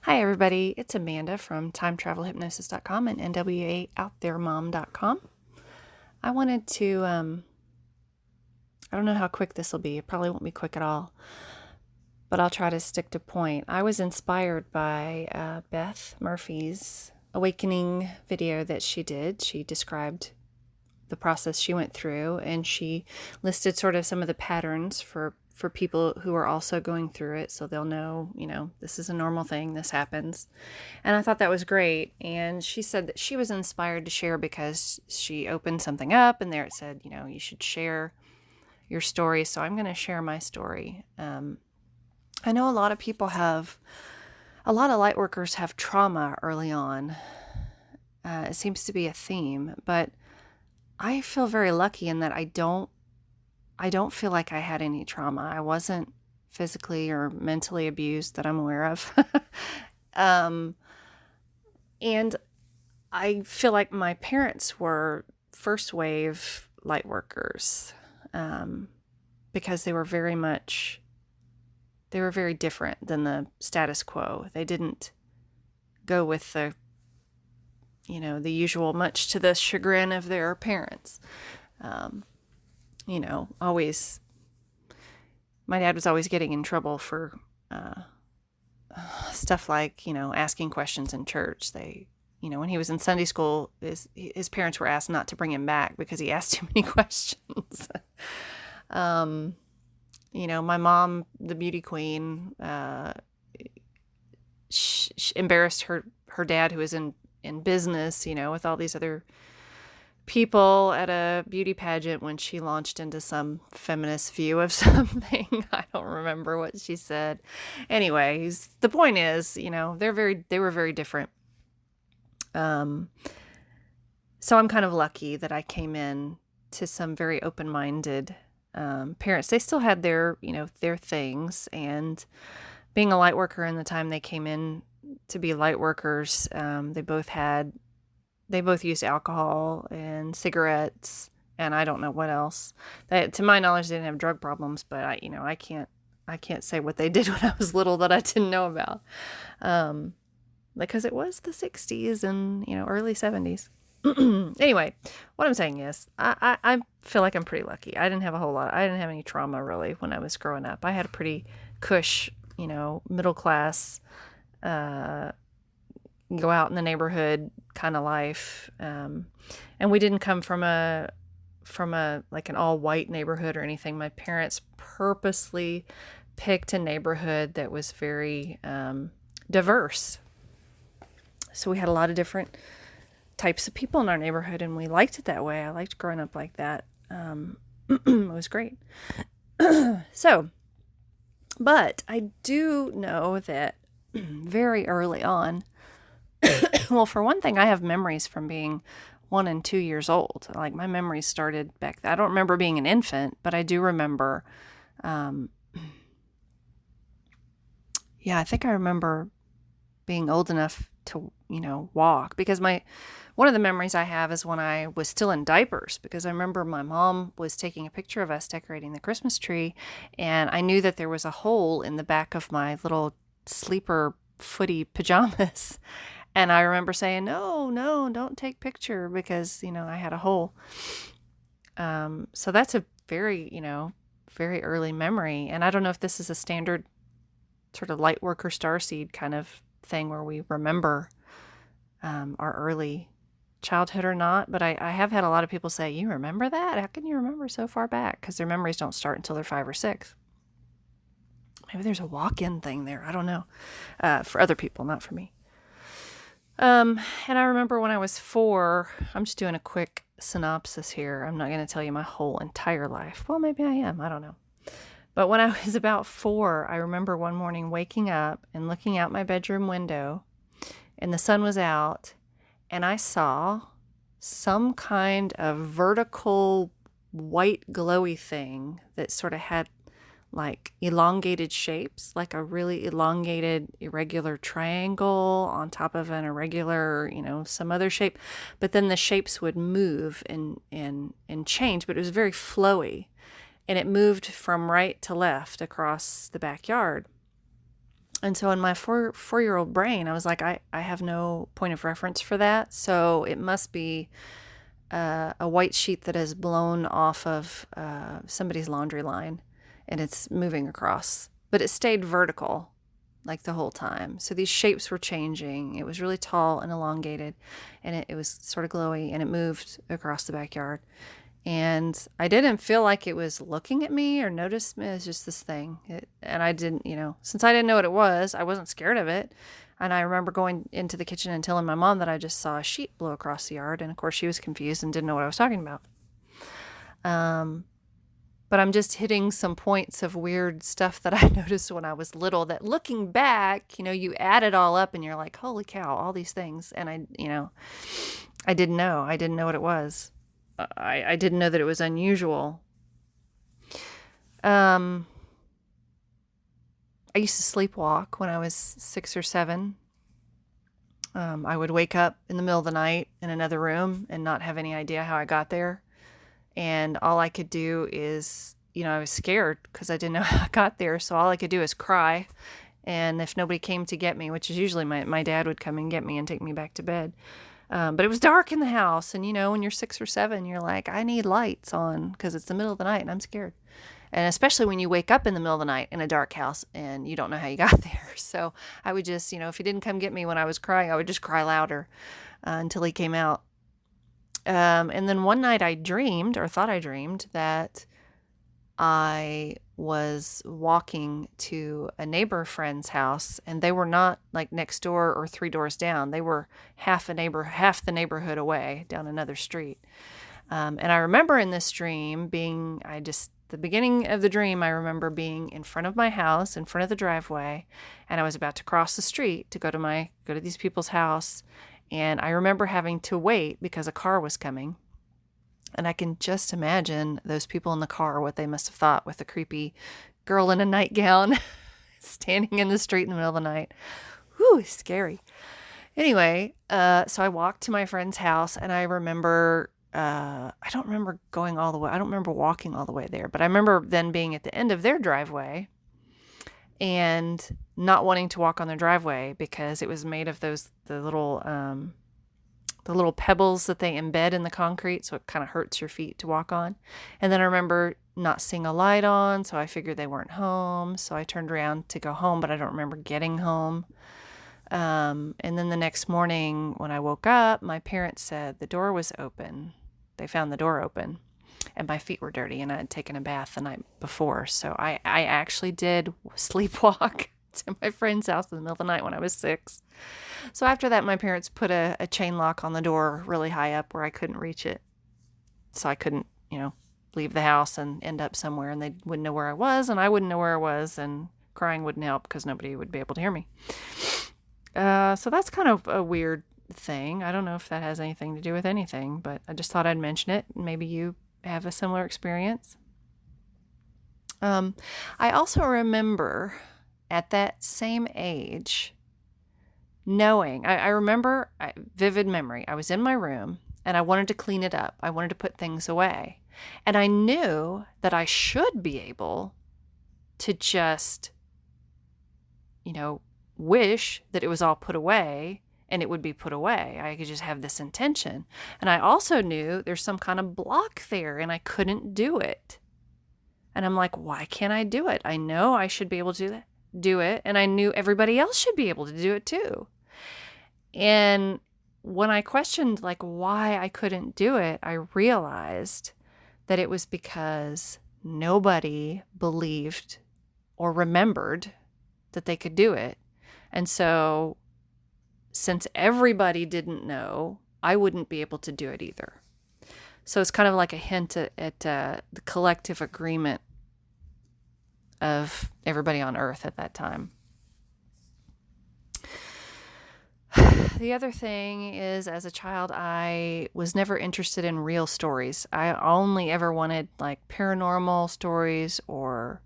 Hi, everybody. It's Amanda from TimeTravelHypnosis.com and NWAOutThereMom.com. I wanted to, I don't know how quick this will be. It probably won't be quick at all, but I'll try to stick to point. I was inspired by Beth Murphy's awakening video that she did. She described the process she went through, and she listed sort of some of the patterns for people who are also going through it, so they'll know, this is a normal thing, this happens. And I thought that was great. And she said that she was inspired to share because she opened something up and there it said, you should share your story. So I'm going to share my story. I know a lot of light workers have trauma early on. It seems to be a theme, but I feel very lucky in that I don't feel like I had any trauma. I wasn't physically or mentally abused that I'm aware of. And I feel like my parents were first wave light workers, because they were very different than the status quo. They didn't go with the usual, much to the chagrin of their parents. Always, my dad was always getting in trouble for stuff like, asking questions in church. When he was in Sunday school, his parents were asked not to bring him back because he asked too many questions. My mom, the beauty queen, she embarrassed her dad, who was in business, with all these other people at a beauty pageant when she launched into some feminist view of something. I don't remember what she said. Anyways, the point is, they were very different. So I'm kind of lucky that I came in to some very open-minded parents. They still had their things, and being a light worker in the time they came in to be light workers, they both used alcohol and cigarettes, and I don't know what else. To my knowledge, they didn't have drug problems, but I can't say what they did when I was little that I didn't know about, because it was the 60s and early 70s. Anyway, what I'm saying is, I feel like I'm pretty lucky. I didn't have a whole lot. I didn't have any trauma really when I was growing up. I had a pretty cush, middle class, go out in the neighborhood kind of life. And we didn't come from like an all white neighborhood or anything. My parents purposely picked a neighborhood that was very diverse. So we had a lot of different types of people in our neighborhood, and we liked it that way. I liked growing up like that. It was great. But I do know that very early on, well, for one thing, I have memories from being 1 and 2 years old. Like, my memories started back then. I don't remember being an infant, but I do remember, I think I remember being old enough to, walk, because one of the memories I have is when I was still in diapers, because I remember my mom was taking a picture of us decorating the Christmas tree, and I knew that there was a hole in the back of my little sleeper footy pajamas. And I remember saying, no, don't take picture, because, I had a hole. So that's a very, very early memory. And I don't know if this is a standard sort of light worker starseed kind of thing where we remember our early childhood or not. But I have had a lot of people say, you remember that? How can you remember so far back? Because their memories don't start until they're 5 or 6. Maybe there's a walk-in thing there. I don't know. For other people, not for me. And I remember when I was 4, I'm just doing a quick synopsis here. I'm not going to tell you my whole entire life. Well, maybe I am. I don't know. But when I was about 4, I remember one morning waking up and looking out my bedroom window, and the sun was out, and I saw some kind of vertical white glowy thing that sort of had like elongated shapes, like a really elongated irregular triangle on top of an irregular, some other shape. But then the shapes would move and change, but it was very flowy. And it moved from right to left across the backyard. And so in my four-year-old brain, I was like, I have no point of reference for that. So it must be a white sheet that has blown off of somebody's laundry line and it's moving across. But it stayed vertical like the whole time. So these shapes were changing. It was really tall and elongated, and it was sort of glowy, and it moved across the backyard. And I didn't feel like it was looking at me or noticed me. It was just this thing. And I didn't, since I didn't know what it was, I wasn't scared of it. And I remember going into the kitchen and telling my mom that I just saw a sheet blow across the yard. And of course, she was confused and didn't know what I was talking about. But I'm just hitting some points of weird stuff that I noticed when I was little that looking back, you add it all up and you're like, holy cow, all these things. And I didn't know. I didn't know what it was. I didn't know that it was unusual. I used to sleepwalk when I was 6 or 7. I would wake up in the middle of the night in another room and not have any idea how I got there. And all I could do is, I was scared because I didn't know how I got there. So all I could do is cry. And if nobody came to get me, which is usually my dad would come and get me and take me back to bed. But it was dark in the house. And, when you're 6 or 7, you're like, I need lights on because it's the middle of the night and I'm scared. And especially when you wake up in the middle of the night in a dark house and you don't know how you got there. So I would just, if he didn't come get me when I was crying, I would just cry louder until he came out. And then one night I dreamed, or thought I dreamed, that I was walking to a neighbor friend's house, and they were not like next door or 3 doors down. They were half the neighborhood away down another street. And I remember in this dream the beginning of the dream, I remember being in front of my house, in front of the driveway, and I was about to cross the street to go to these people's house. And I remember having to wait because a car was coming. And I can just imagine those people in the car, what they must have thought with a creepy girl in a nightgown standing in the street in the middle of the night. Whew, scary. Anyway, so I walked to my friend's house, and I remember, I don't remember going all the way. I don't remember walking all the way there, but I remember then being at the end of their driveway and not wanting to walk on their driveway because it was made of the little pebbles that they embed in the concrete, so it kind of hurts your feet to walk on. And then I remember not seeing a light on, so I figured they weren't home, so I turned around to go home, but I don't remember getting home. And then the next morning when I woke up, my parents said the door was open. They found the door open. And my feet were dirty, and I had taken a bath the night before. So I actually did sleepwalk to my friend's house in the middle of the night when I was 6. So after that, my parents put a chain lock on the door really high up where I couldn't reach it. So I couldn't, leave the house and end up somewhere, and they wouldn't know where I was, and I wouldn't know where I was, and crying wouldn't help because nobody would be able to hear me. So that's kind of a weird thing. I don't know if that has anything to do with anything, but I just thought I'd mention it. Maybe you have a similar experience. I also remember at that same age knowing, I remember, vivid memory, I was in my room and I wanted to clean it up. I wanted to put things away. And I knew that I should be able to just, wish that it was all put away and it would be put away. I could just have this intention. And I also knew there's some kind of block there and I couldn't do it. And I'm like, why can't I do it? I know I should be able to do it. And I knew everybody else should be able to do it too. And when I questioned why I couldn't do it, I realized that it was because nobody believed or remembered that they could do it. And so since everybody didn't know, I wouldn't be able to do it either. So it's kind of like a hint at the collective agreement of everybody on Earth at that time. The other thing is, as a child, I was never interested in real stories. I only ever wanted paranormal stories or,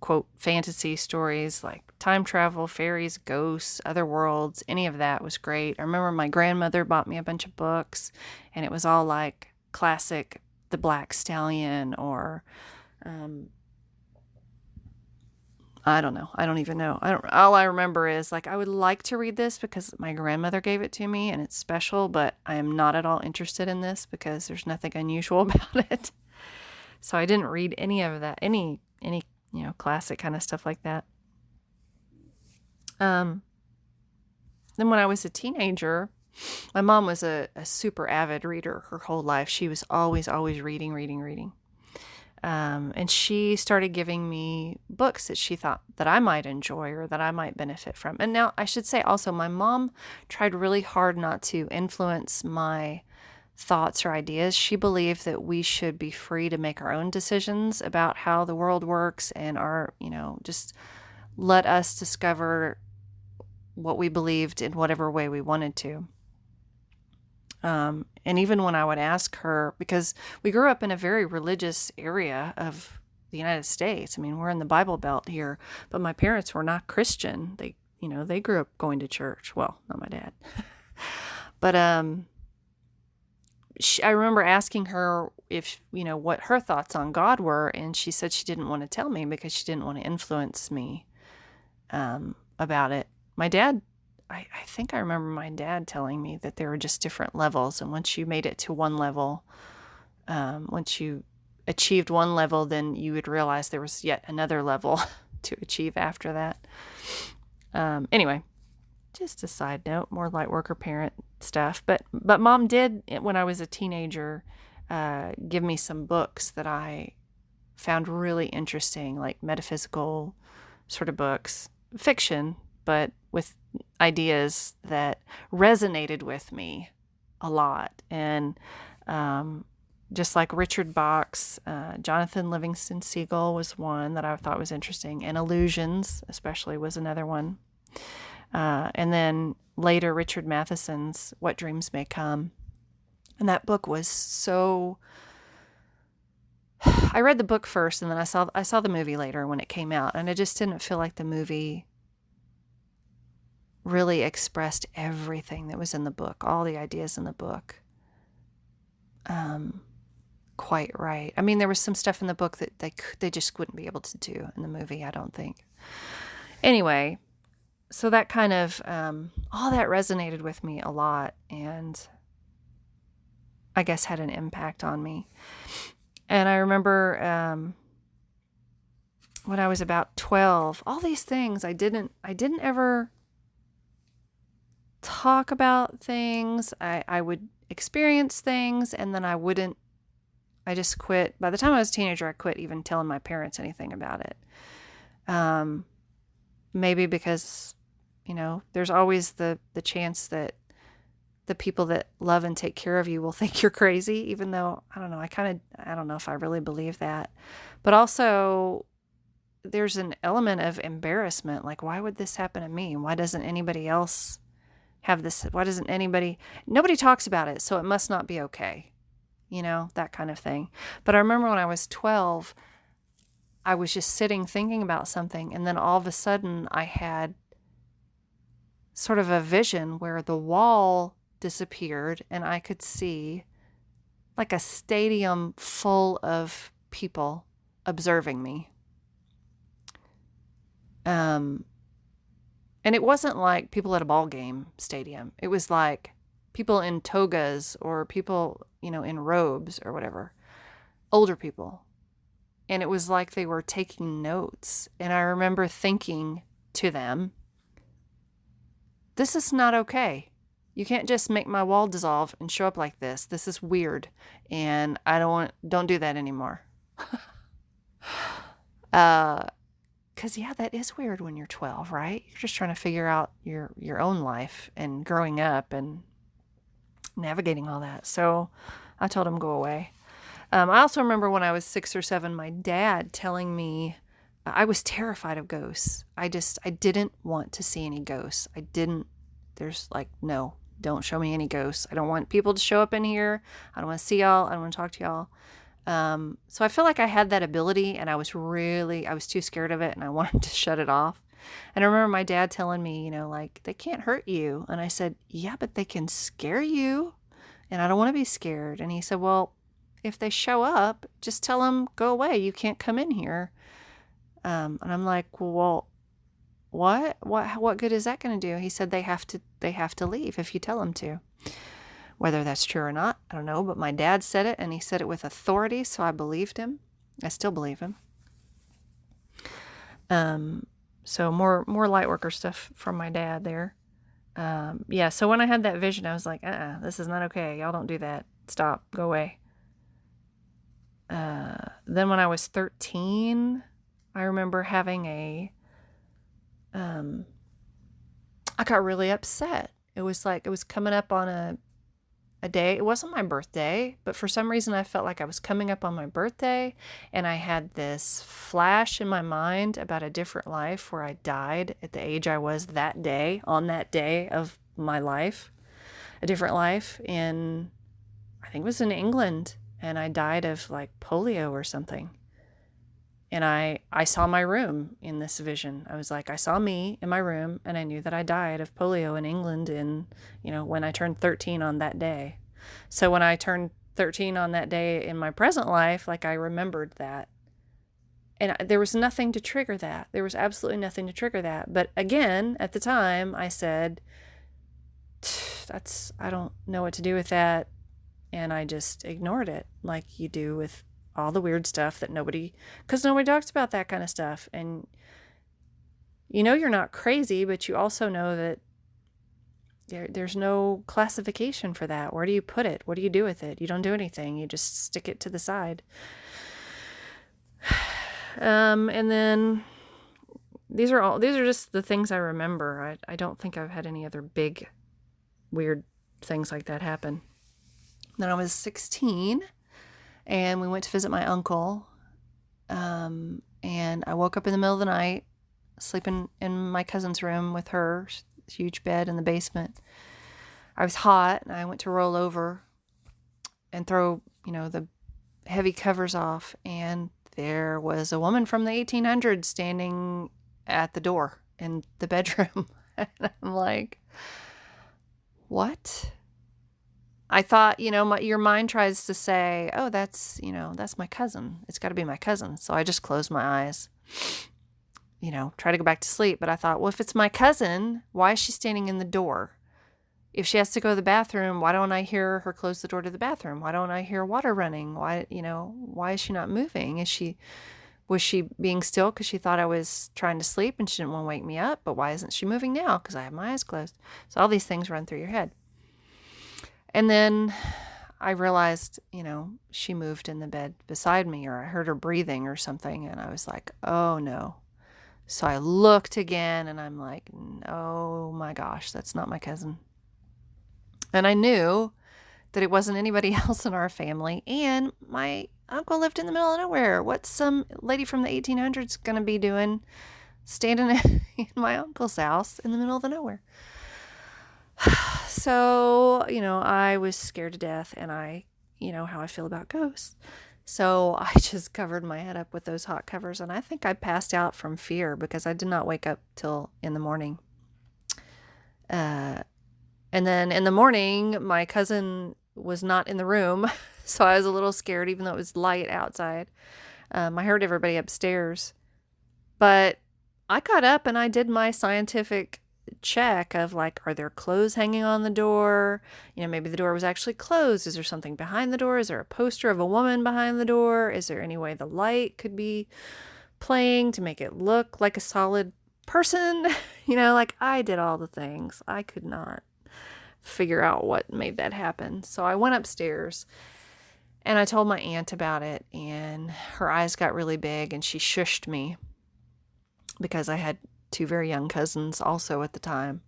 quote, fantasy stories like time travel, fairies, ghosts, other worlds. Any of that was great. I remember my grandmother bought me a bunch of books, and it was all like classic The Black Stallion or I don't know. I don't even know. All I remember is like, I would like to read this because my grandmother gave it to me and it's special, but I am not at all interested in this because there's nothing unusual about it. So I didn't read any of that, any, classic kind of stuff like that. Then when I was a teenager, my mom was a super avid reader her whole life. She was always reading. And she started giving me books that she thought that I might enjoy or that I might benefit from. And now I should say also, my mom tried really hard not to influence my thoughts or ideas. She believed that we should be free to make our own decisions about how the world works and just let us discover what we believed in whatever way we wanted to. And even when I would ask her, because we grew up in a very religious area of the United States. I mean, we're in the Bible Belt here, but my parents were not Christian. They grew up going to church. Well, not my dad. But I remember asking her if, what her thoughts on God were, and she said she didn't want to tell me because she didn't want to influence me about it. My dad, I think I remember my dad telling me that there were just different levels, and once you made it to one level, once you achieved one level, then you would realize there was yet another level to achieve after that. Anyway, just a side note, more light worker parent stuff. But Mom did, when I was a teenager, give me some books that I found really interesting, like metaphysical sort of books, fiction, but with ideas that resonated with me a lot. And just like Richard Bach's Jonathan Livingston Seagull was one that I thought was interesting, and Illusions especially was another one. And then later Richard Matheson's What Dreams May Come. And that book was so... I read the book first, and then I saw the movie later when it came out, and I just didn't feel like the movie really expressed everything that was in the book, all the ideas in the book, quite right. I mean, there was some stuff in the book that they just wouldn't be able to do in the movie, I don't think. Anyway, so that kind of, all that resonated with me a lot, and I guess had an impact on me. And I remember when I was about 12, all these things, I didn't ever talk about things. I would experience things, and then I just quit. By the time I was a teenager, I quit even telling my parents anything about it. Maybe because, there's always the chance that the people that love and take care of you will think you're crazy, even though, I don't know, I don't know if I really believe that. But also, there's an element of embarrassment. Like, why would this happen to me? Why doesn't anybody else have this? Why doesn't nobody talks about it, so it must not be okay. That kind of thing. But I remember when I was 12, I was just sitting thinking about something, and then all of a sudden I had sort of a vision where the wall disappeared and I could see like a stadium full of people observing me. And it wasn't like people at a ball game stadium. It was like people in togas or people, in robes or whatever, older people. And it was like they were taking notes. And I remember thinking to them, this is not okay. You can't just make my wall dissolve and show up like this. This is weird. And I don't do that anymore. Because, that is weird when you're 12, right? You're just trying to figure out your own life and growing up and navigating all that. So I told him, go away. I also remember when I was 6 or 7, my dad telling me I was terrified of ghosts. I didn't want to see any ghosts. There's like, no, don't show me any ghosts. I don't want people to show up in here. I don't want to see y'all. I don't want to talk to y'all. So I feel like I had that ability, and I was too scared of it, and I wanted to shut it off. And I remember my dad telling me, like, they can't hurt you. And I said, yeah, but they can scare you, and I don't want to be scared. And he said, well, if they show up, just tell them, go away. You can't come in here. And I'm like, well, what good is that going to do? He said they have to leave if you tell them to. Whether that's true or not, I don't know, but my dad said it, and he said it with authority, so I believed him. I still believe him. So more light worker stuff from my dad there. Yeah, so when I had that vision, I was like, this is not okay. Y'all don't do that. Stop. Go away. Then when I was 13, I remember having I got really upset. It was coming up on a day. It wasn't my birthday, but for some reason I felt like I was coming up on my birthday, and I had this flash in my mind about a different life where I died at the age I was that day, on that day of my life, a different life I think it was in England, and I died of like polio or something. And I saw my room in this vision. I was like, I saw me in my room, and I knew that I died of polio in England when I turned 13 on that day. So when I turned 13 on that day in my present life, like I remembered that. And there was nothing to trigger that. There was absolutely nothing to trigger that. But again, at the time, I said, I don't know what to do with that. And I just ignored it, like you do with all the weird stuff that because nobody talks about that kind of stuff. And you're not crazy, but you also know that there's no classification for that. Where do you put it? What do you do with it? You don't do anything. You just stick it to the side. And then these are just the things I remember. I don't think I've had any other big, weird things like that happen. Then I was 16, and we went to visit my uncle, and I woke up in the middle of the night, sleeping in my cousin's room with her, huge bed in the basement. I was hot, and I went to roll over and throw, the heavy covers off, and there was a woman from the 1800s standing at the door in the bedroom. And I'm like, what? I thought, your mind tries to say, oh, that's my cousin. It's got to be my cousin. So I just closed my eyes, try to go back to sleep. But I thought, well, if it's my cousin, why is she standing in the door? If she has to go to the bathroom, why don't I hear her close the door to the bathroom? Why don't I hear water running? Why is she not moving? Was she being still because she thought I was trying to sleep and she didn't want to wake me up? But why isn't she moving now? Because I have my eyes closed. So all these things run through your head. And then I realized, she moved in the bed beside me, or I heard her breathing or something. And I was like, oh no. So I looked again, and I'm like, oh my gosh, that's not my cousin. And I knew that it wasn't anybody else in our family. And my uncle lived in the middle of nowhere. What's some lady from the 1800s going to be doing standing in my uncle's house in the middle of the nowhere? So, I was scared to death, and how I feel about ghosts. So I just covered my head up with those hot covers, and I think I passed out from fear because I did not wake up till in the morning. And then in the morning, my cousin was not in the room, so I was a little scared, even though it was light outside. I heard everybody upstairs, but I got up and I did my scientific check of like, are there clothes hanging on the door? Maybe the door was actually closed. Is there something behind the door? Is there a poster of a woman behind the door? Is there any way the light could be playing to make it look like a solid person? Like I did all the things. I could not figure out what made that happen. So I went upstairs and I told my aunt about it, and her eyes got really big and she shushed me because I had two very young cousins also at the time.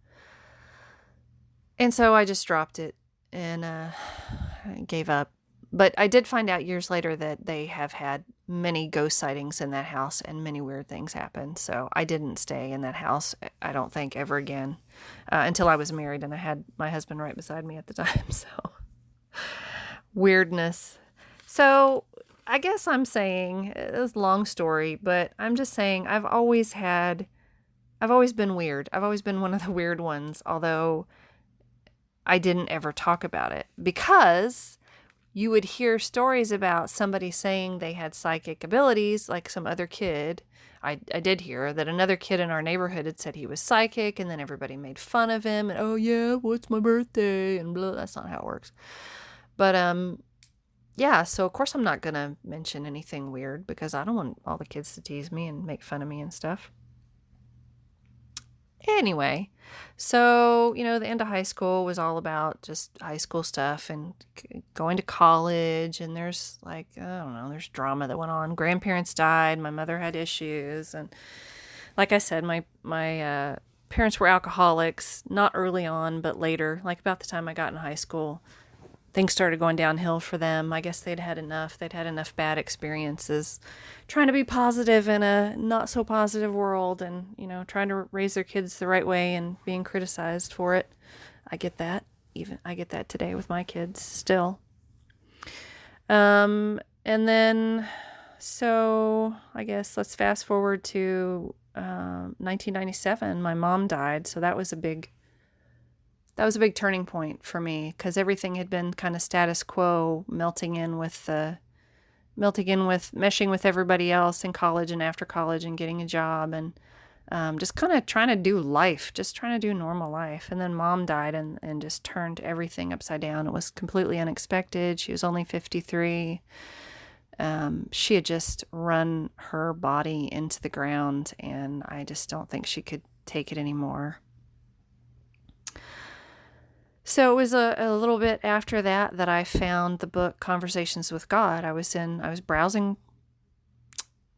And so I just dropped it and gave up. But I did find out years later that they have had many ghost sightings in that house and many weird things happened. So I didn't stay in that house, I don't think, ever again until I was married and I had my husband right beside me at the time. So weirdness. So I guess I'm saying, it's a long story, but I'm just saying I've always been weird. I've always been one of the weird ones, although I didn't ever talk about it because you would hear stories about somebody saying they had psychic abilities, like some other kid. I did hear that another kid in our neighborhood had said he was psychic, and then everybody made fun of him, and, oh yeah, what's my birthday, and blah. That's not how it works. But yeah, so of course I'm not going to mention anything weird because I don't want all the kids to tease me and make fun of me and stuff. Anyway, so, the end of high school was all about just high school stuff and going to college. And there's I don't know, there's drama that went on. Grandparents died. My mother had issues. And like I said, my parents were alcoholics, not early on, but later, like about the time I got in high school. Things started going downhill for them. I guess they'd had enough. They'd had enough bad experiences trying to be positive in a not so positive world and, trying to raise their kids the right way and being criticized for it. I get that. I get that today with my kids still. And then, so I guess let's fast forward to 1997. My mom died. So that was a big turning point for me because everything had been kind of status quo, meshing with everybody else in college and after college and getting a job and just kind of trying to do life, just trying to do normal life. And then mom died and just turned everything upside down. It was completely unexpected. She was only 53. She had just run her body into the ground and I just don't think she could take it anymore. So it was a little bit after that I found the book Conversations with God. I was browsing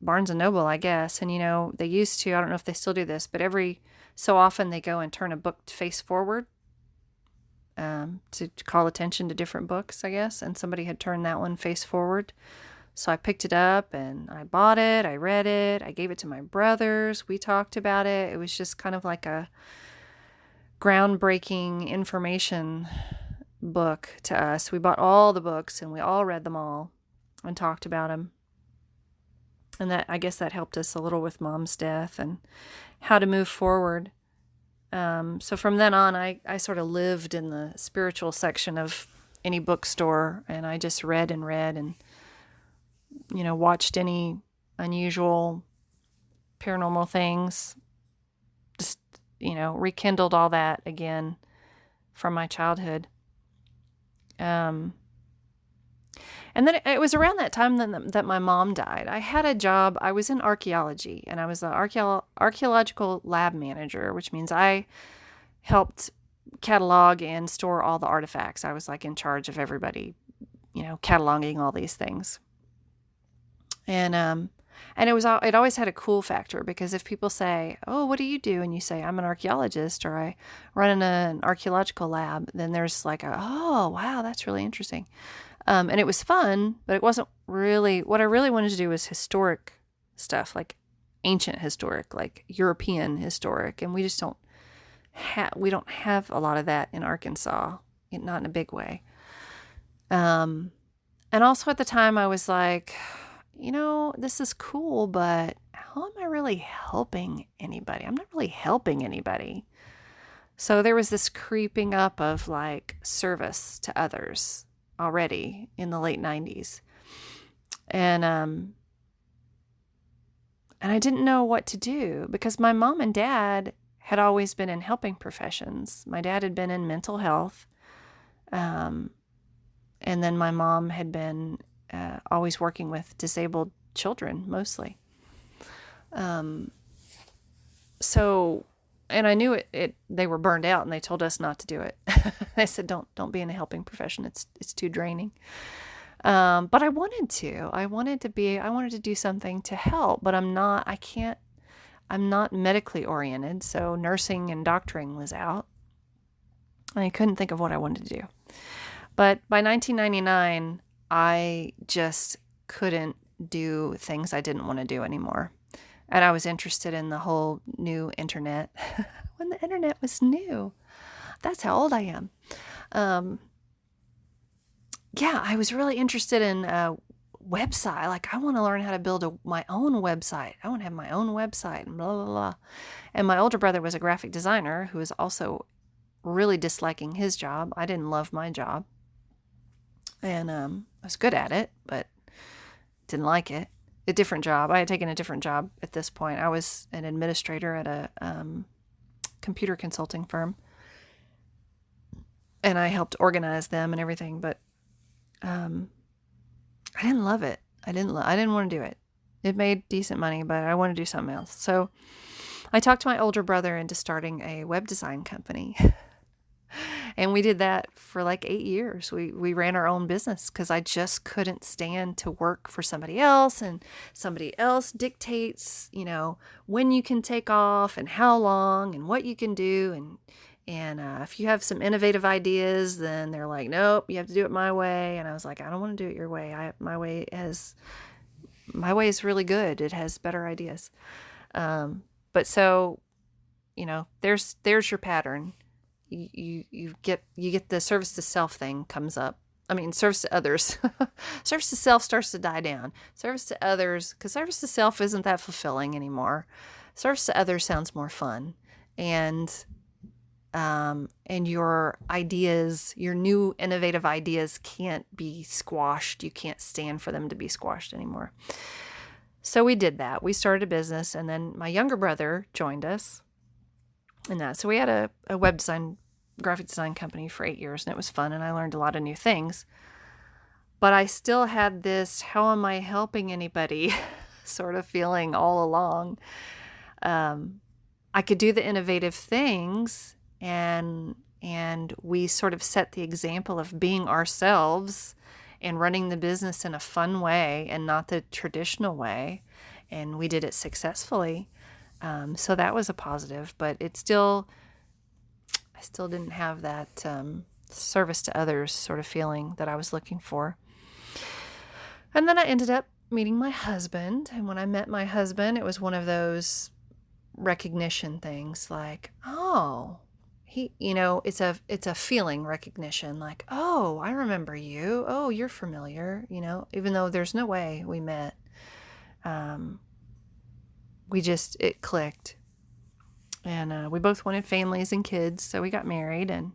Barnes & Noble, I guess. And, they used to, I don't know if they still do this, but every so often they go and turn a book face forward to call attention to different books, I guess. And somebody had turned that one face forward. So I picked it up and I bought it. I read it. I gave it to my brothers. We talked about it. It was just kind of like a groundbreaking information book to us. We bought all the books and we all read them all and talked about them. And I guess that helped us a little with mom's death and how to move forward. So from then on, I sort of lived in the spiritual section of any bookstore and I just read and watched any unusual paranormal things. Just rekindled all that again from my childhood. And then it was around that time that my mom died. I had a job. I was in archaeology, and I was an archaeological lab manager, which means I helped catalog and store all the artifacts. I was in charge of everybody, cataloging all these things. And it always had a cool factor because if people say, "Oh, what do you do?" and you say, "I'm an archaeologist," or "I run in an archaeological lab," then there's "Oh, wow, that's really interesting." And it was fun, but it wasn't really, what I really wanted to do was historic stuff, like ancient historic, like European historic. And we just don't have a lot of that in Arkansas, not in a big way. And also at the time I was like, this is cool, but how am I really helping anybody? I'm not really helping anybody. So there was this creeping up of service to others already in the late 90s. And I didn't know what to do because my mom and dad had always been in helping professions. My dad had been in mental health. And then my mom had been always working with disabled children, mostly. So, and I knew they were burned out and they told us not to do it. They said, don't be in a helping profession. It's too draining. But I wanted to do something to help, but I'm not medically oriented. So nursing and doctoring was out. And I couldn't think of what I wanted to do. But by 1999, I just couldn't do things I didn't want to do anymore. And I was interested in the whole new internet when the internet was new. That's how old I am. I was really interested in website. I want to learn how to build my own website. I want to have my own website and blah, blah, blah. And my older brother was a graphic designer who was also really disliking his job. I didn't love my job. And I was good at it, but didn't like it. A different job. I had taken a different job at this point. I was an administrator at a computer consulting firm, and I helped organize them and everything. But I didn't love it. I didn't want to do it. It made decent money, but I wanted to do something else. So I talked to my older brother into starting a web design company. And we did that for like 8 years. We ran our own business because I just couldn't stand to work for somebody else, and somebody else dictates, when you can take off and how long and what you can do. And if you have some innovative ideas, then they're like, nope, you have to do it my way. And I was like, I don't want to do it your way. My way is really good. It has better ideas. But so, there's your pattern. You get the service to self thing comes up. I mean, service to others. Service to self starts to die down. Service to others, because service to self isn't that fulfilling anymore. Service to others sounds more fun. And your ideas, your new innovative ideas can't be squashed. You can't stand for them to be squashed anymore. So we did that. We started a business, and then my younger brother joined us in that. So we had a web design, graphic design company for 8 years, and it was fun, and I learned a lot of new things. But I still had this, how am I helping anybody sort of feeling all along. I could do the innovative things, and we sort of set the example of being ourselves and running the business in a fun way and not the traditional way. And we did it successfully. So that was a positive, but I still didn't have that service to others sort of feeling that I was looking for. And then I ended up meeting my husband. And when I met my husband, it was one of those recognition things like, oh, it's a feeling recognition, like, oh, I remember you. Oh, you're familiar, even though there's no way we met. It clicked. And we both wanted families and kids, so we got married and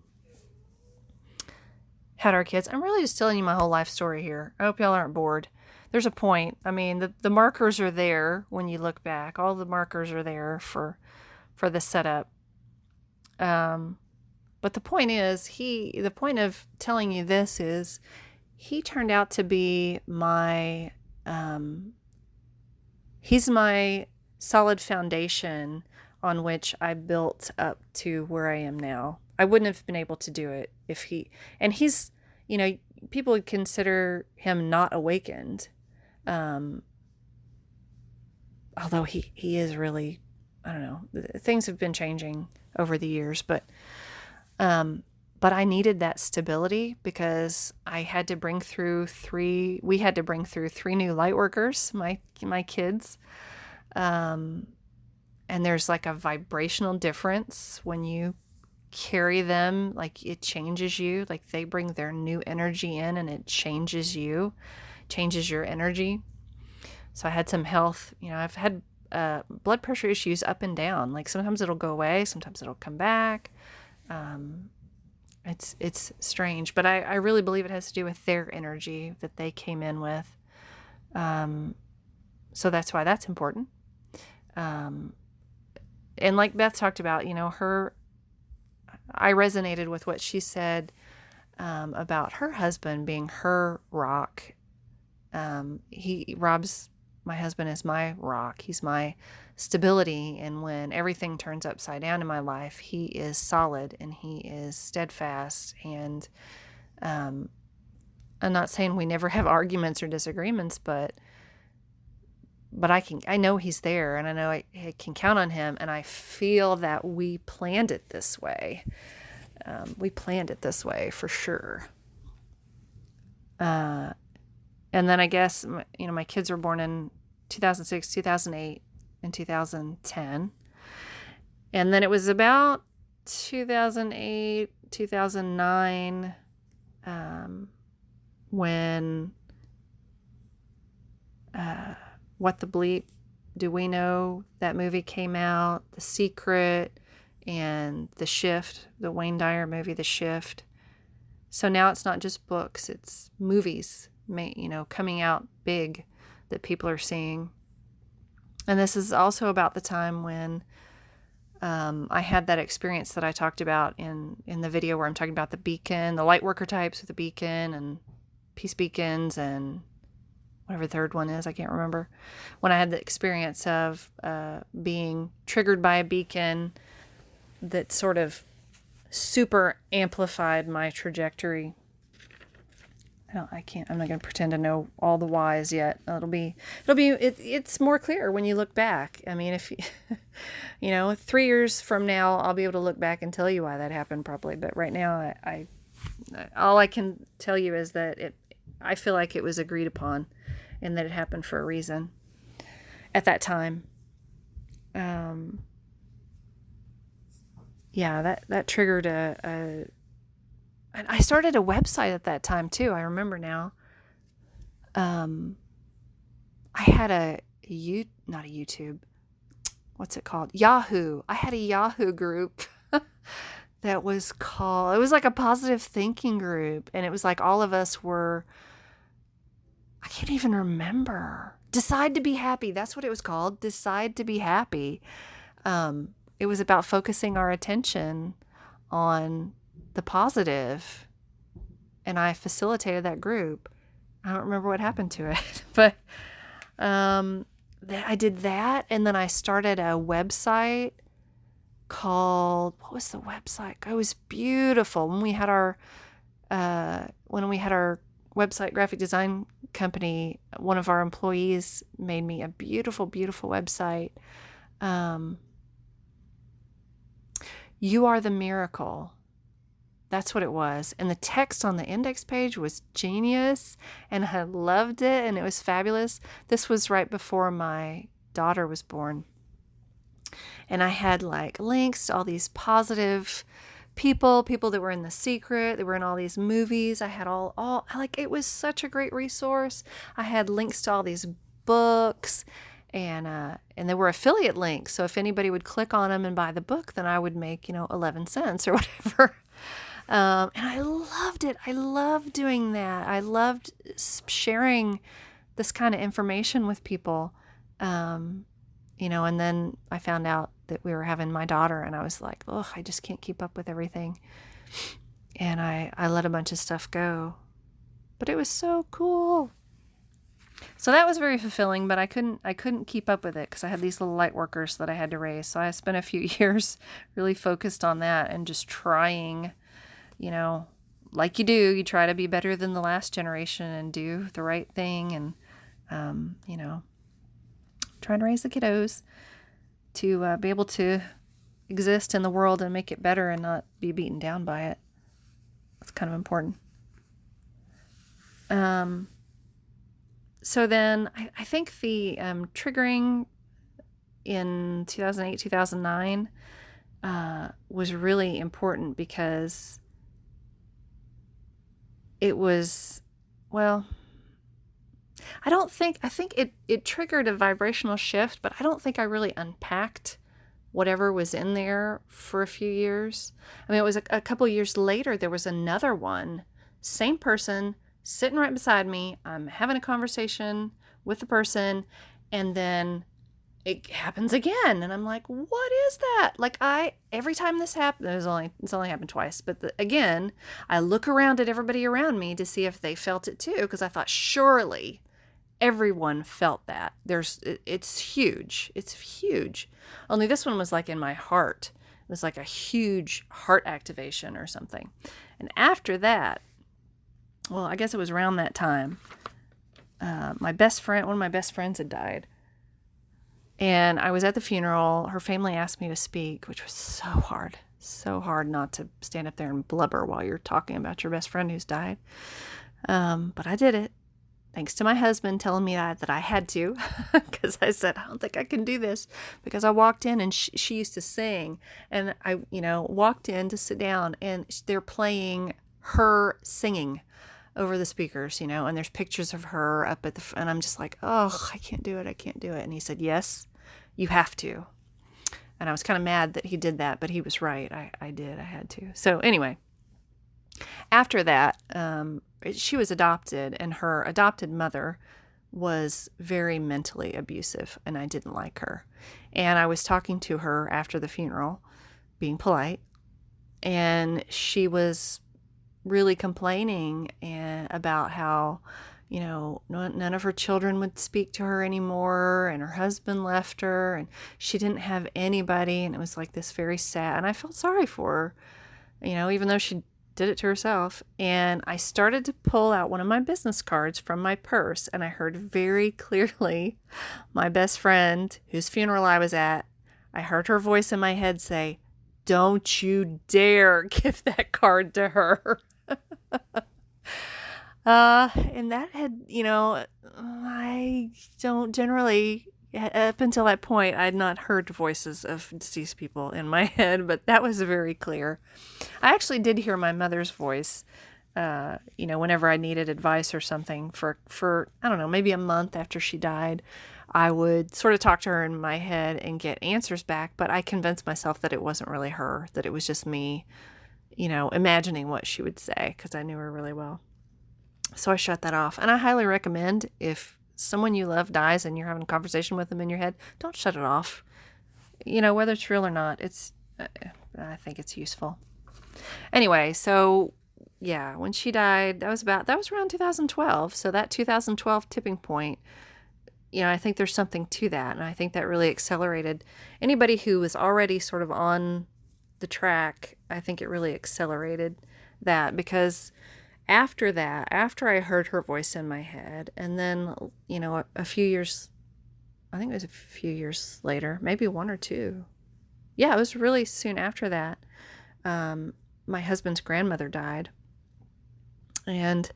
had our kids. I'm really just telling you my whole life story here. I hope y'all aren't bored. There's a point. I mean, the markers are there when you look back. All the markers are there for the setup. But the point is, the point of telling you this is, he turned out to be he's my solid foundation on which I built up to where I am now. I wouldn't have been able to do it if he's, people would consider him not awakened. Although he is really, I don't know, things have been changing over the years, but I needed that stability because we had to bring through 3 new light workers, my kids. And there's like a vibrational difference when you carry them, like it changes you, like they bring their new energy in and it changes you, changes your energy. So I had some health, I've had blood pressure issues up and down. Like sometimes it'll go away, sometimes it'll come back. It's strange, but I really believe it has to do with their energy that they came in with. So that's why that's important. And like Beth talked about, I resonated with what she said about her husband being her rock. My husband is my rock. He's my stability. And when everything turns upside down in my life, he is solid and he is steadfast. And I'm not saying we never have arguments or disagreements, but I know he's there, and I know I can count on him, and I feel that we planned it this way. We planned it this way for sure. And then I guess, my kids were born in 2006, 2008, and 2010. And then it was about 2008, 2009, when What the Bleep Do We Know, that movie came out, The Secret, and The Shift, the Wayne Dyer movie, The Shift. So now it's not just books, it's movies, coming out big that people are seeing. And this is also about the time when I had that experience that I talked about in the video where I'm talking about the beacon, the light worker types with the beacon and peace beacons and whatever the third one is, I can't remember. When I had the experience of being triggered by a beacon that sort of super amplified my trajectory. I'm not going to pretend to know all the whys yet. It's more clear when you look back. I mean, if 3 years from now, I'll be able to look back and tell you why that happened probably. But right now, I all I can tell you is that I feel like it was agreed upon and that it happened for a reason at that time. That triggered I started a website at that time too. I remember now. I had not a YouTube. What's it called? Yahoo. I had a Yahoo group that was called, it was like a positive thinking group. And it was like all of us were, I can't even remember. Decide to be happy. That's what it was called. Decide to be happy. It was about focusing our attention on the positive, and I facilitated that group. I don't remember what happened to it, but I did that, and then I started a website called, what was the website? It was beautiful. When we had our website graphic design company, one of our employees made me a beautiful, beautiful website. You are the miracle. That's what it was. And the text on the index page was genius, and I loved it, and it was fabulous. This was right before my daughter was born. And I had like links to all these positive people that were in The Secret, that were in all these movies. I had all like, it was such a great resource. I had links to all these books, and they were affiliate links. So if anybody would click on them and buy the book, then I would make, 11 cents or whatever. And I loved it. I loved doing that. I loved sharing this kind of information with people. And then I found out that we were having my daughter, and I was like, oh, I just can't keep up with everything. And I let a bunch of stuff go, but it was so cool. So that was very fulfilling, but I couldn't keep up with it because I had these little light workers that I had to raise. So I spent a few years really focused on that and just trying, like you do, you try to be better than the last generation and do the right thing, and, trying to raise the kiddos to be able to exist in the world and make it better and not be beaten down by it. That's kind of important. So then I think the triggering in 2008, 2009 was really important because it was, I think it triggered a vibrational shift, but I don't think I really unpacked whatever was in there for a few years. I mean, it was a couple years later, there was another one, same person, sitting right beside me. I'm having a conversation with the person, and then it happens again. And I'm like, what is that? Like every time this happened, it's only happened twice, but again, I look around at everybody around me to see if they felt it too. Cause I thought surely everyone felt that. It's huge. It's huge. Only this one was like in my heart. It was like a huge heart activation or something. And after that, I guess it was around that time, one of my best friends had died. And I was at the funeral. Her family asked me to speak, which was so hard not to stand up there and blubber while you're talking about your best friend who's died. But I did it, thanks to my husband telling me that I had to, because I said, I don't think I can do this, because I walked in and she used to sing, and I, walked in to sit down, and they're playing her singing over the speakers, and there's pictures of her up at and I'm just like, oh, I can't do it. And he said, yes, you have to. And I was kind of mad that he did that, but he was right. I had to. So anyway, After that, she was adopted, and her adopted mother was very mentally abusive, and I didn't like her. And I was talking to her after the funeral, being polite, and she was really complaining about how, none of her children would speak to her anymore, and her husband left her, and she didn't have anybody, and it was like this very sad, and I felt sorry for her, even though she did it to herself. And I started to pull out one of my business cards from my purse, and I heard very clearly my best friend, whose funeral I was at, I heard her voice in my head say, "Don't you dare give that card to her." And that had, I don't generally, up until that point, I had not heard voices of deceased people in my head, but that was very clear. I actually did hear my mother's voice, whenever I needed advice or something for, I don't know, maybe a month after she died. I would sort of talk to her in my head and get answers back, but I convinced myself that it wasn't really her, that it was just me, imagining what she would say, because I knew her really well. So I shut that off. And I highly recommend, if someone you love dies and you're having a conversation with them in your head, don't shut it off. Whether it's real or not, I think it's useful. Anyway, so yeah, when she died, that was around 2012. So that 2012 tipping point, I think there's something to that. And I think that really accelerated anybody who was already sort of on the track. I think it really accelerated that, because after that, after I heard her voice in my head, and then, a few years, I think it was a few years later, maybe one or two. Yeah, it was really soon after that. My husband's grandmother died. And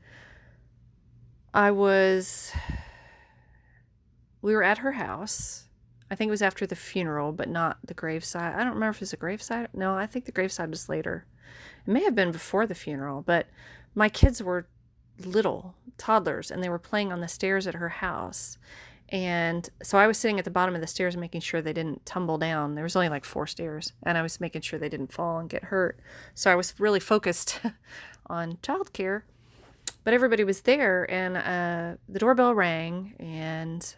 we were at her house. I think it was after the funeral, but not the graveside. I don't remember if it was a graveside. No, I think the graveside was later. It may have been before the funeral, but my kids were little toddlers, and they were playing on the stairs at her house. And so I was sitting at the bottom of the stairs making sure they didn't tumble down. There was only like 4 stairs, and I was making sure they didn't fall and get hurt. So I was really focused on childcare. But everybody was there, and the doorbell rang, and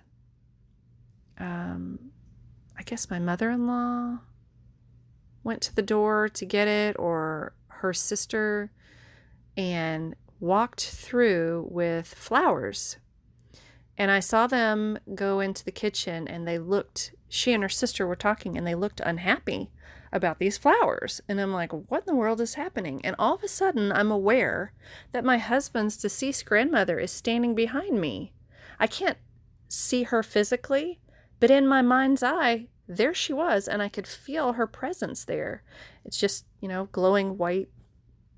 I guess my mother-in-law went to the door to get it, or her sister, and walked through with flowers. And I saw them go into the kitchen, and she and her sister were talking, and they looked unhappy about these flowers. And I'm like, what in the world is happening? And all of a sudden, I'm aware that my husband's deceased grandmother is standing behind me. I can't see her physically, but in my mind's eye, there she was, and I could feel her presence there. It's just, glowing white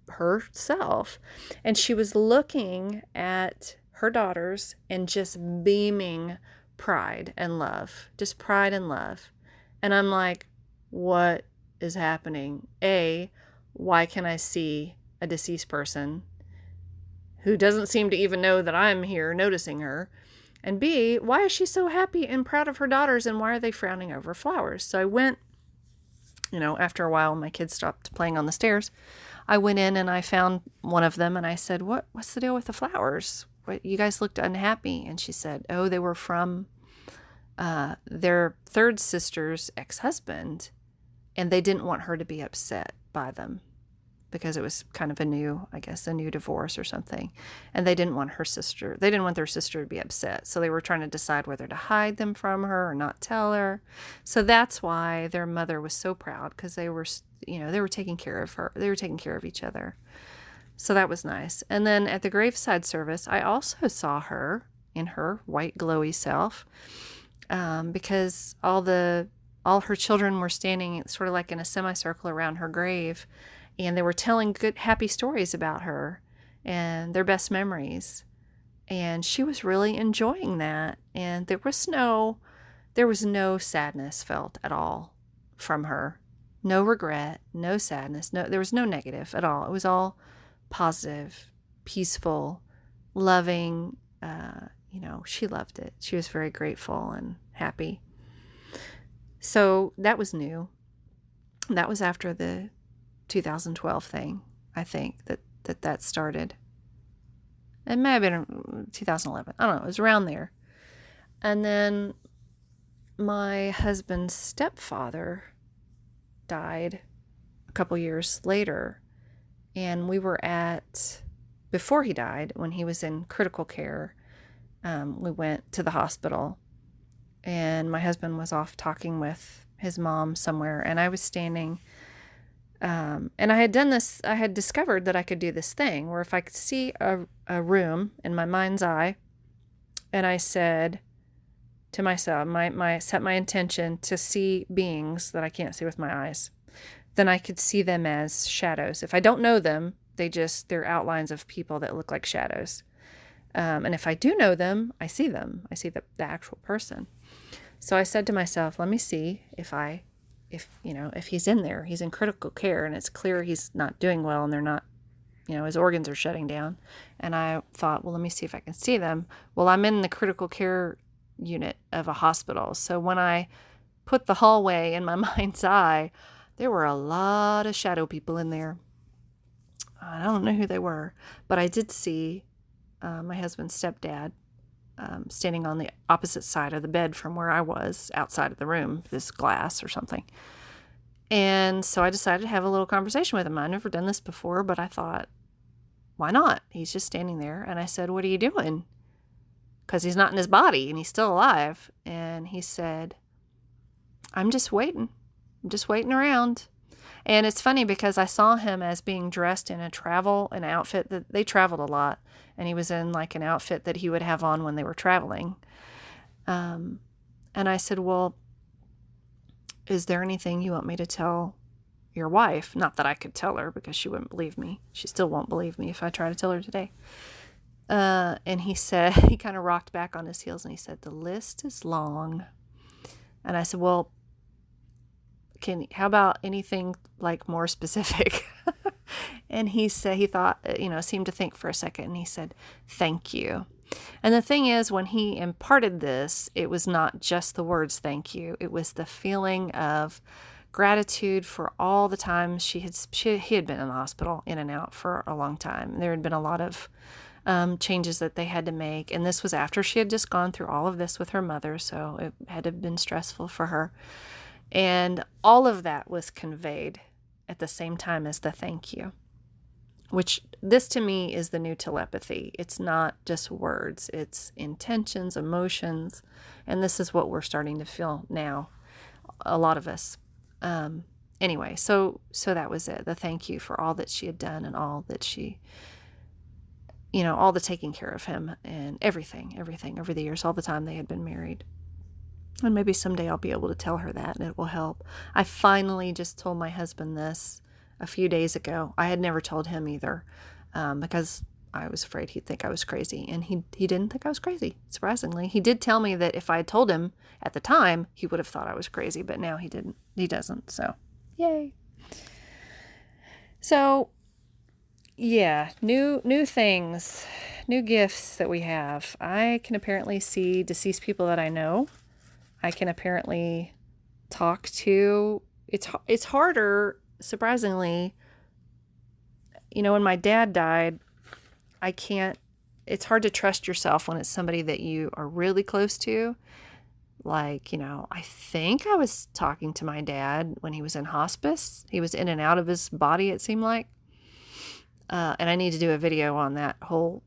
herself. And she was looking at her daughters and just beaming pride and love. Just pride and love. And I'm like, what is happening? A, why can I see a deceased person who doesn't seem to even know that I'm here noticing her? And B, why is she so happy and proud of her daughters, and why are they frowning over flowers? So I went, after a while, my kids stopped playing on the stairs. I went in and I found one of them, and I said, what's the deal with the flowers? You guys looked unhappy. And she said, oh, they were from their third sister's ex-husband, and they didn't want her to be upset by them because it was kind of a new divorce or something. And they didn't want their sister to be upset. So they were trying to decide whether to hide them from her or not tell her. So that's why their mother was so proud, because they were taking care of her. They were taking care of each other. So that was nice. And then at the graveside service, I also saw her in her white glowy self, because all her children were standing sort of like in a semicircle around her grave, and they were telling good, happy stories about her and their best memories. And she was really enjoying that. And there was no sadness felt at all from her. No regret, no sadness. There was no negative at all. It was all positive, peaceful, loving. She loved it. She was very grateful and happy. So that was new. That was after the 2012 thing, I think, that that started. It may have been 2011. I don't know. It was around there. And then my husband's stepfather died a couple years later. And we were before he died, when he was in critical care, we went to the hospital. And my husband was off talking with his mom somewhere. And I was standing. And I had discovered that I could do this thing where if I could see a room in my mind's eye, and I said to myself, set my intention to see beings that I can't see with my eyes, then I could see them as shadows. If I don't know them, they're outlines of people that look like shadows. And if I do know them, I see them. I see the actual person. So I said to myself, let me see if he's in there, he's in critical care, and it's clear he's not doing well, and they're not, his organs are shutting down. And I thought, well, let me see if I can see them. Well, I'm in the critical care unit of a hospital. So when I put the hallway in my mind's eye, there were a lot of shadow people in there. I don't know who they were, but I did see my husband's stepdad standing on the opposite side of the bed from where I was, outside of the room, this glass or something. And so I decided to have a little conversation with him. I'd never done this before, but I thought, why not? He's just standing there. And I said, what are you doing? Because he's not in his body and he's still alive. And he said, I'm just waiting. I'm just waiting around. And it's funny because I saw him as being dressed in an outfit that they traveled a lot. And he was in like an outfit that he would have on when they were traveling. And I said, well, is there anything you want me to tell your wife? Not that I could tell her because she wouldn't believe me. She still won't believe me if I try to tell her today. And he said, he kind of rocked back on his heels and he said, the list is long. And I said, well, how about anything like more specific? And he said, he thought, seemed to think for a second, and he said, thank you. And the thing is, when he imparted this, it was not just the words thank you. It was the feeling of gratitude for all the times he had been in the hospital, in and out for a long time. There had been a lot of changes that they had to make. And this was after she had just gone through all of this with her mother. So it had to have been stressful for her. And all of that was conveyed at the same time as the thank you, which this to me is the new telepathy. It's not just words, it's intentions, emotions. And this is what we're starting to feel now, a lot of us. Anyway, so that was it. The thank you for all that she had done and all that she, all the taking care of him and everything over the years, all the time they had been married. And maybe someday I'll be able to tell her that and it will help. I finally just told my husband this a few days ago. I had never told him either because I was afraid he'd think I was crazy. And he didn't think I was crazy, surprisingly. He did tell me that if I had told him at the time, he would have thought I was crazy. But now he didn't. He doesn't. So, yay. So, yeah, new things, new gifts that we have. I can apparently see deceased people that I know. I can apparently talk to. It's harder, surprisingly. When my dad died, it's hard to trust yourself when it's somebody that you are really close to. Like, I think I was talking to my dad when he was in hospice. He was in and out of his body, it seemed like. And I need to do a video on that whole,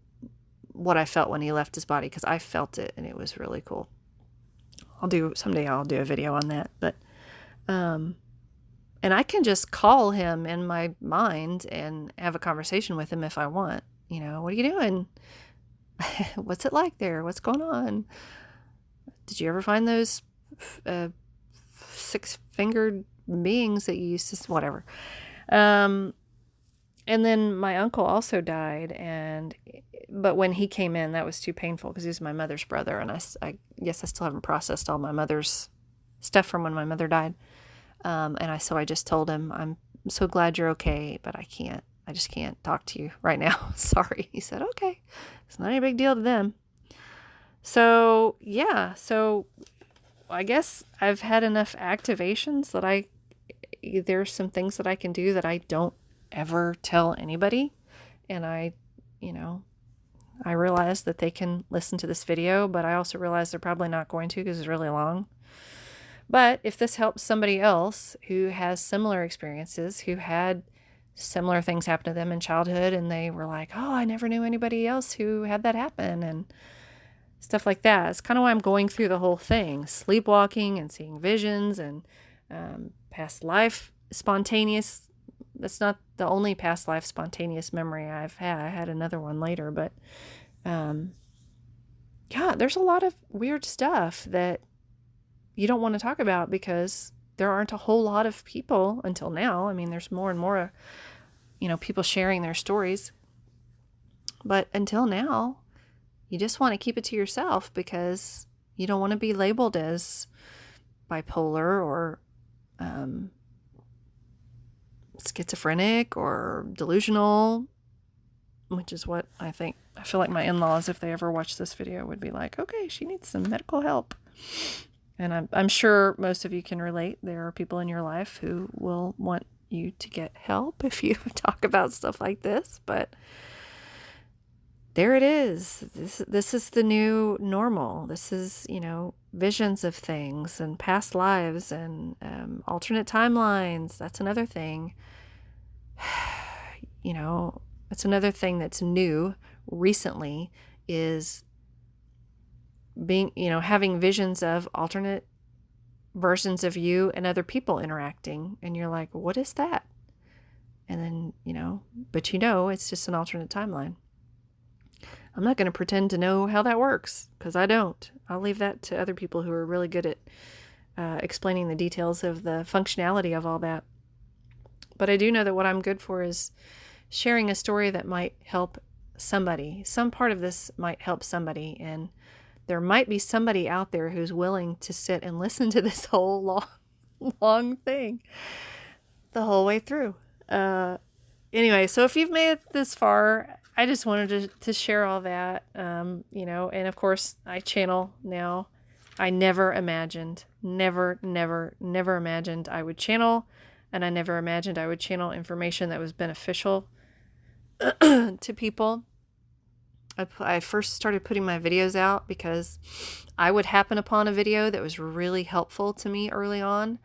what I felt when he left his body, because I felt it and it was really cool. Someday I'll do a video on that. But, and I can just call him in my mind and have a conversation with him if I want. What are you doing? What's it like there? What's going on? Did you ever find those 6-fingered beings that you used to, whatever. And then my uncle also died, but when he came in, that was too painful because he was my mother's brother, and I guess I still haven't processed all my mother's stuff from when my mother died. So I just told him, I'm so glad you're okay, but I just can't talk to you right now. Sorry. He said, okay. It's not any big deal to them. So, yeah. So I guess I've had enough activations that there's some things that I can do that I don't ever tell anybody. And I realize that they can listen to this video, but I also realize they're probably not going to because it's really long. But if this helps somebody else who has similar experiences, who had similar things happen to them in childhood, and they were like, oh, I never knew anybody else who had that happen, and stuff like that. It's kind of why I'm going through the whole thing, sleepwalking and seeing visions and past life spontaneous. That's not the only past life spontaneous memory I've had. I had another one later, but there's a lot of weird stuff that you don't want to talk about because there aren't a whole lot of people until now. I mean, there's more and more, people sharing their stories. But until now, you just want to keep it to yourself because you don't want to be labeled as bipolar or schizophrenic or delusional, which is what I feel like my in-laws, if they ever watch this video, would be like, okay, she needs some medical help. And I'm sure most of you can relate. There are people in your life who will want you to get help if you talk about stuff like this. But there it is. This is the new normal. This is, visions of things and past lives and alternate timelines. That's another thing. That's another thing that's new recently is being, having visions of alternate versions of you and other people interacting. And you're like, what is that? And then, but it's just an alternate timeline. I'm not going to pretend to know how that works because I don't. I'll leave that to other people who are really good at explaining the details of the functionality of all that. But I do know that what I'm good for is sharing a story that might help somebody. Some part of this might help somebody, and there might be somebody out there who's willing to sit and listen to this whole long thing the whole way through. Anyway, so if you've made it this far, I just wanted to share all that, and of course I channel now. I never imagined I would channel, and I never imagined I would channel information that was beneficial to people. I first started putting my videos out because I would happen upon a video that was really helpful to me early on,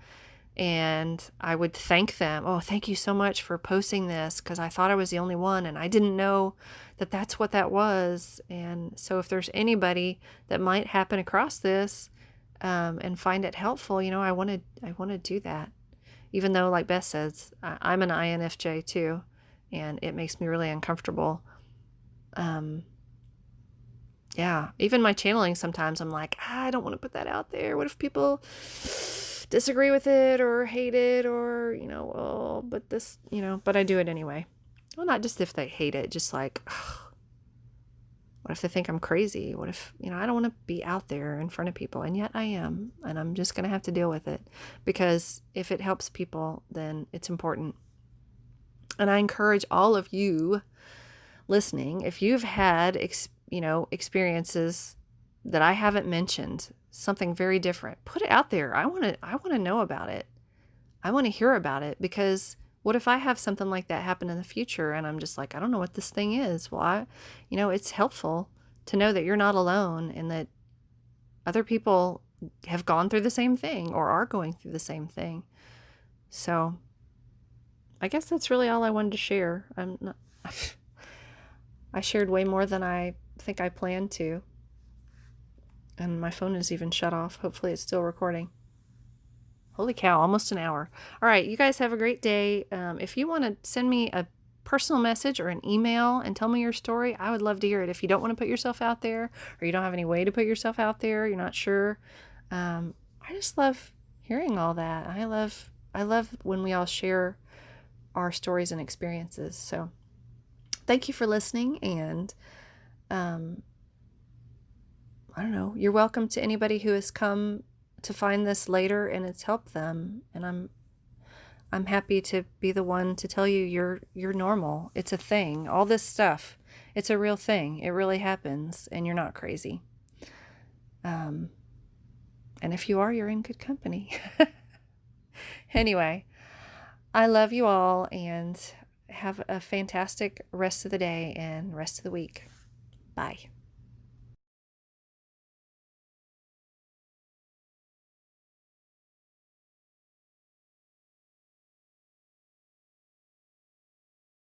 and I would thank them. Oh, thank you so much for posting this because I thought I was the only one and I didn't know that that's what that was. And so if there's anybody that might happen across this and find it helpful, I want to do that. Even though, like Beth says, I'm an INFJ too, and it makes me really uncomfortable. Even my channeling, sometimes I'm like, I don't want to put that out there. What if people disagree with it or hate it or, but I do it anyway. Well, not just if they hate it, just like, what if they think I'm crazy? What if, I don't want to be out there in front of people, and yet I am, and I'm just going to have to deal with it because if it helps people, then it's important. And I encourage all of you listening, if you've had, experiences that I haven't mentioned, something very different, put it out there. I want to know about it. I want to hear about it because what if I have something like that happen in the future and I'm just like, I don't know what this thing is. Well, it's helpful to know that you're not alone and that other people have gone through the same thing or are going through the same thing. So I guess that's really all I wanted to share. I shared way more than I think I planned to. And my phone is even shut off. Hopefully it's still recording. Holy cow, almost an hour. All right, you guys have a great day. If you want to send me a personal message or an email and tell me your story, I would love to hear it. If you don't want to put yourself out there or you don't have any way to put yourself out there, you're not sure. I just love hearing all that. I love when we all share our stories and experiences. So thank you for listening, and I don't know, you're welcome to anybody who has come to find this later and it's helped them. And I'm happy to be the one to tell you you're normal. It's a thing. All this stuff, it's a real thing. It really happens, and you're not crazy. And if you are, you're in good company. Anyway, I love you all, and have a fantastic rest of the day and rest of the week. Bye.